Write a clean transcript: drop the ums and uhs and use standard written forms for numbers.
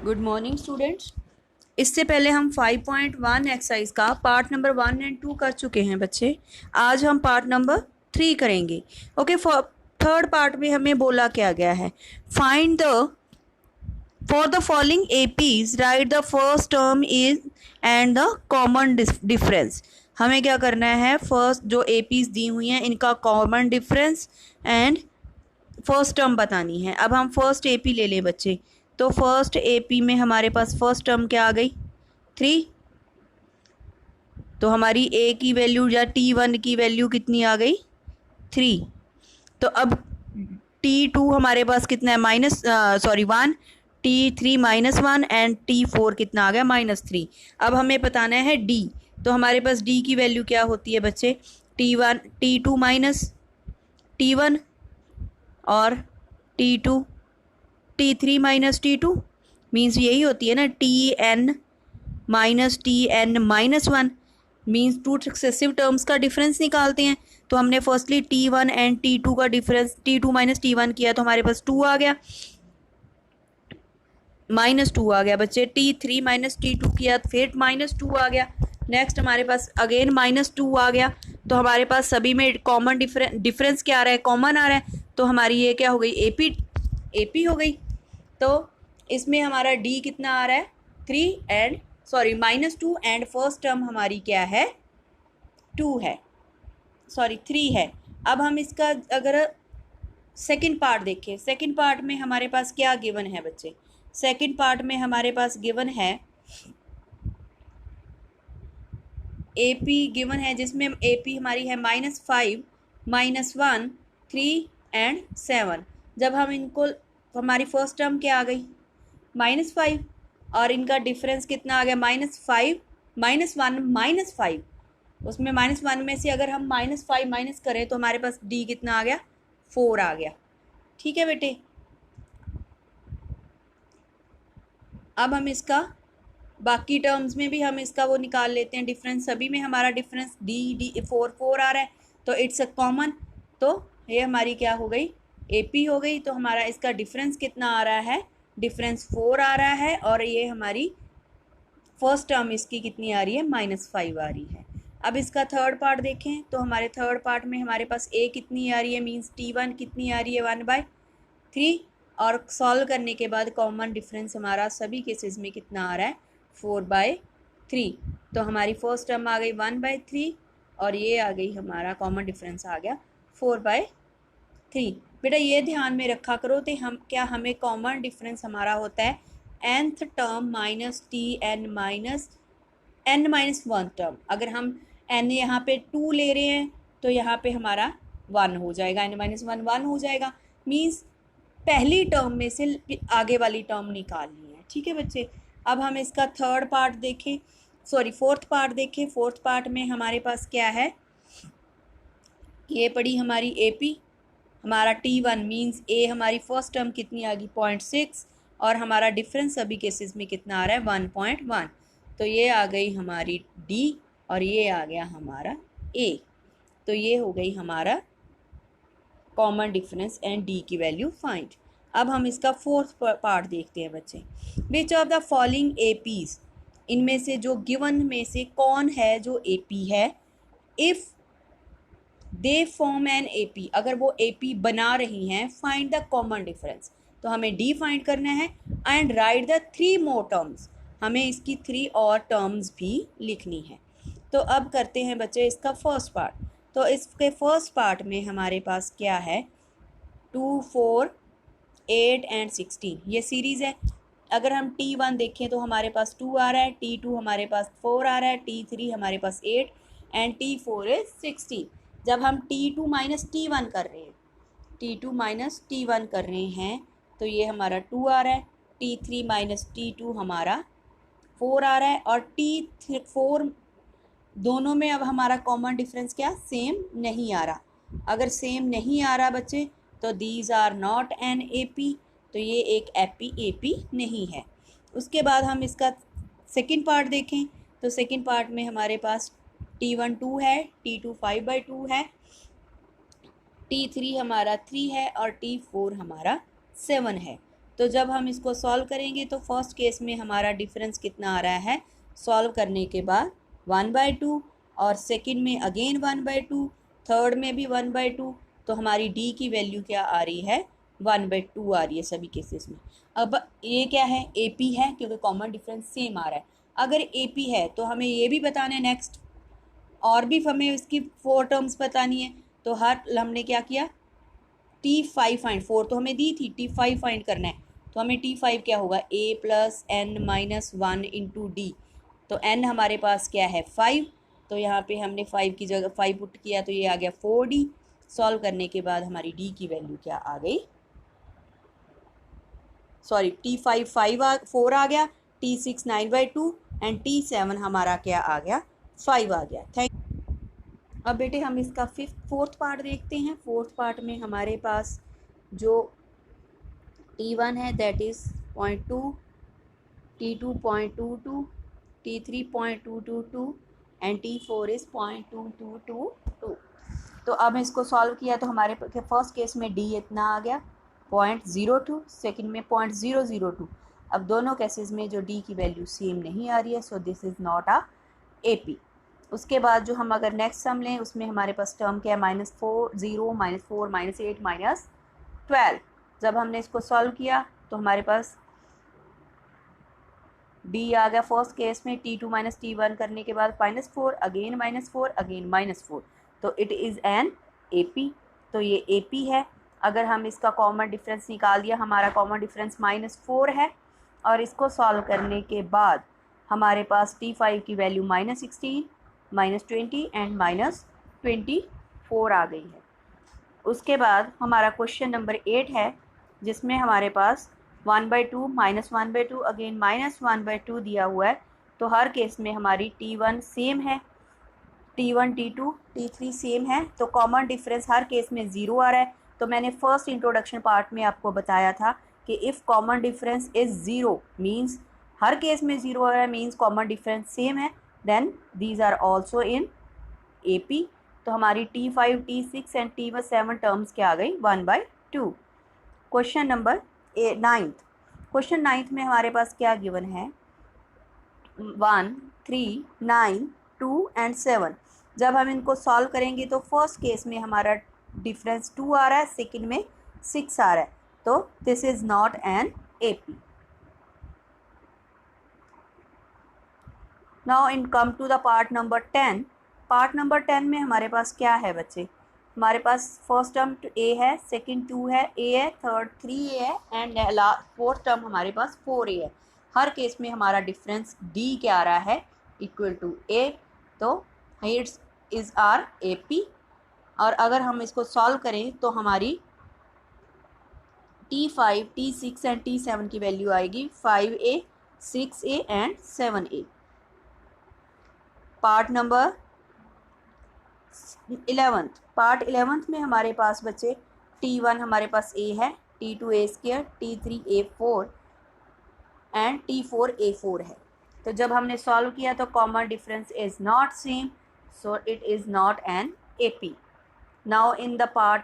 Good morning students. इससे पहले हम 5.1 एक्सरसाइज का पार्ट नंबर 1 एंड 2 कर चुके हैं बच्चे। आज हम पार्ट नंबर 3 करेंगे। ओके, थर्ड पार्ट में हमें बोला क्या गया है, find the for the following APs right the first term is and the common difference. हमें क्या करना है, फर्स्ट जो एपीज दी हुई हैं इनका common difference and first term बतानी है। अब हम फर्स्ट एपी ले लें बच्चे, तो फर्स्ट एपी में हमारे पास फर्स्ट टर्म क्या आ गई 3, तो हमारी ए की वैल्यू या T1 की वैल्यू कितनी आ गई 3। तो अब T2 हमारे पास कितना है -1, T3 -1 एंड T4 कितना आ गया -3। अब हमें बताना है D, तो हमारे पास D की वैल्यू क्या होती है बच्चे, T2 माइनस T1 और T3 माइनस T2 मीन्स यही होती है ना, Tn minus Tn minus 1 means two successive terms का डिफरेंस निकालते हैं। तो हमने फर्स्टली T1 एंड T2 का डिफरेंस T2 माइनस T1 किया तो हमारे पास 2 आ गया, -2 आ गया बच्चे। T3 माइनस T2 किया तो फिर -2 आ गया। नेक्स्ट हमारे पास अगेन -2 आ गया, तो हमारे पास सभी में कॉमन डिफरेंस क्या आ रहा है, कॉमन आ रहा है। तो हमारी ये क्या हो गई, एपी हो गई। तो इसमें हमारा D कितना आ रहा है 3 एंड -2 एंड फर्स्ट टर्म हमारी क्या है 2 है, 3 है। अब हम इसका अगर सेकंड पार्ट देखें, सेकंड पार्ट में हमारे पास क्या गिवन है बच्चे, सेकंड पार्ट में हमारे पास गिवन है एपी गिवन है, जिसमें एपी हमारी है -5, -1, 3 एंड 7। जब हम इनको, हमारी फर्स्ट टर्म क्या आ गई -5 और इनका डिफरेंस कितना आ गया -5, -1 -5। उसमें -1 में से अगर हम -5 माइनस करें तो हमारे पास D कितना आ गया 4 आ गया। ठीक है बेटे, अब हम इसका बाकी टर्म्स में भी हम इसका वो निकाल लेते हैं डिफरेंस। सभी में हमारा डिफरेंस D 4 आ रहा है, तो इट्स अ कॉमन। तो ये हमारी क्या हो गई, एपी हो गई। तो हमारा इसका डिफरेंस कितना आ रहा है, डिफरेंस 4 आ रहा है, और ये हमारी फर्स्ट टर्म इसकी कितनी आ रही है -5 आ रही है। अब इसका थर्ड पार्ट देखें, तो हमारे थर्ड पार्ट में हमारे पास ए कितनी आ रही है, मीन्स T1 कितनी आ रही है 1/3, और सॉल्व करने के बाद कॉमन डिफरेंस हमारा सभी केसेस में कितना आ रहा है 4/3। तो हमारी फर्स्ट टर्म आ गई 1/3 और ये आ गई हमारा कॉमन डिफरेंस आ गया 4/3। बेटा ये ध्यान में रखा करो, तो हम क्या, हमें कॉमन डिफरेंस हमारा होता है nth term minus Tn minus n-1 term. अगर हम n यहाँ पे 2 ले रहे हैं तो यहाँ पे हमारा 1 हो जाएगा, n-1 1 हो जाएगा। मीन्स पहली टर्म में से आगे वाली टर्म निकालनी है। ठीक है बच्चे, अब हम इसका थर्ड पार्ट देखें, फोर्थ पार्ट देखें। फोर्थ पार्ट में हमारे पास क्या है, ये पड़ी हमारी एपी, हमारा T1 मीन्स ए हमारी फर्स्ट टर्म कितनी आ गई 0.6, और हमारा डिफरेंस सभी केसेस में कितना आ रहा है 1.1। तो ये आ गई हमारी D और ये आ गया हमारा A। तो ये हो गई हमारा कॉमन डिफरेंस एंड D की वैल्यू फाइंड। अब हम इसका फोर्थ पार्ट देखते हैं बच्चे। Which of the following APs, इनमें से जो गिवन में से कौन है जो एपी है, if they form an AP, अगर वो एपी बना रही हैं, फाइंड द कॉमन डिफरेंस। तो हमें डी फाइंड करना है and right the 3 more terms, हमें इसकी 3 और टर्म्स भी लिखनी है। तो अब करते हैं बच्चे इसका फर्स्ट पार्ट। तो इसके फर्स्ट पार्ट में हमारे पास क्या है 2, 4, 8 एंड 16, ये सीरीज़ है। अगर हम T1 देखें तो हमारे पास 2 आ रहा है, T2 हमारे पास 4 आ रहा है, T3 हमारे पास 8 एंड T4 इज 16। जब हम T2 माइनस T1 कर रहे हैं, T2 माइनस T1 कर रहे हैं, तो ये हमारा 2 आ रहा है, T3 माइनस T2 हमारा 4 आ रहा है, और T4 दोनों में अब हमारा कॉमन डिफरेंस क्या, सेम नहीं आ रहा। अगर सेम नहीं आ रहा बच्चे तो these are not an AP, तो ये एक एपी नहीं है। उसके बाद हम इसका सेकंड पार्ट देखें, तो सेकंड पार्ट में हमारे पास T1 2 है, T2 5/2 है, T3 हमारा 3 है और T4 हमारा 7 है। तो जब हम इसको सॉल्व करेंगे तो फर्स्ट केस में हमारा डिफरेंस कितना आ रहा है सॉल्व करने के बाद 1/2, और सेकंड में अगेन 1/2, थर्ड में भी 1/2, तो हमारी डी की वैल्यू क्या आ रही है 1/2 आ रही है सभी केसेस में। अब ये क्या है AP है क्योंकि कॉमन डिफरेंस सेम आ रहा है। अगर AP है तो हमें ये भी बताना है नेक्स्ट, और भी हमें इसकी 4 टर्म्स बतानी है। तो हमने क्या किया T5 फाइंड, 4 तो हमें दी थी, T5 फाइंड करना है। तो हमें T5 क्या होगा A + n - 1 × D। तो n हमारे पास क्या है 5, तो यहाँ पे हमने 5 की जगह 5 पुट किया तो ये आ गया 4D। सॉल्व करने के बाद हमारी D की वैल्यू क्या आ गई, सॉरी T5 4 आ गया, T6 9/2 एंड T7 हमारा क्या आ गया 5 आ गया। थैंक। अब बेटे हम इसका फोर्थ पार्ट देखते हैं। फोर्थ पार्ट में हमारे पास जो T1 है that is 0.2, T2 0.22, T3 0.222 and T4 is 0.2222। तो अब इसको सॉल्व किया तो हमारे फर्स्ट केस में D इतना आ गया 0.02, सेकेंड में 0.002। अब दोनों केसेस में जो D की वैल्यू सेम नहीं आ रही है, so this is not a AP। उसके बाद जो हम अगर नेक्स्ट सम लें उसमें हमारे पास टर्म क्या है -4 0 -4 -8 -12। जब हमने इसको सॉल्व किया तो हमारे पास D आ गया फर्स्ट केस में, T2 - T1 करने के बाद -4 अगेन -4 अगेन -4, तो इट इज़ एन AP। तो ये AP है। अगर हम इसका कॉमन डिफरेंस निकाल दिया, हमारा कॉमन डिफरेंस -4 है, और इसको सॉल्व करने के बाद हमारे पास T5 की वैल्यू -16 -20 एंड -24 आ गई है। उसके बाद हमारा क्वेश्चन नंबर 8 है जिसमें हमारे पास 1/2 -1/2 अगेन -1/2 दिया हुआ है। तो हर केस में हमारी T1 सेम है, T1 T2 T3 सेम है, तो कॉमन डिफरेंस हर केस में 0 आ रहा है। तो मैंने फर्स्ट इंट्रोडक्शन पार्ट में आपको बताया था कि if common difference is 0 means हर केस में 0 आ रहा है, मीन्स कॉमन डिफरेंस सेम है, then these are also in AP। तो हमारी T5 T6 and T7 terms क्या आ गई 1/2। Question number 9। क्वेश्चन 9 में हमारे पास क्या गिवन है 1 3 9 2 एंड 7। जब हम इनको सॉल्व करेंगे तो फर्स्ट केस में हमारा डिफरेंस 2 आ रहा है, सेकंड में 6 आ रहा है, तो this is not an AP। Now in come to the part number 10। Part number 10 में हमारे पास क्या है बच्चे, हमारे पास फर्स्ट टर्म A है, सेकंड 2 है, A है, थर्ड 3A है एंड फोर्थ टर्म हमारे पास 4A है। हर केस में हमारा डिफरेंस D क्या आ रहा है इक्वल टू A, तो हिट्स इज आर AP। और अगर हम इसको सॉल्व करें तो हमारी T5 T6 एंड T7 की वैल्यू आएगी 5A 6A and 7A। Part number 11, part 11 में हमारे पास बच्चे T1 हमारे पास A है, T2 A², T3 A4 and T4 A4 है। तो जब हमने सॉल्व किया तो common difference is not same, so it is not an AP। Now in the part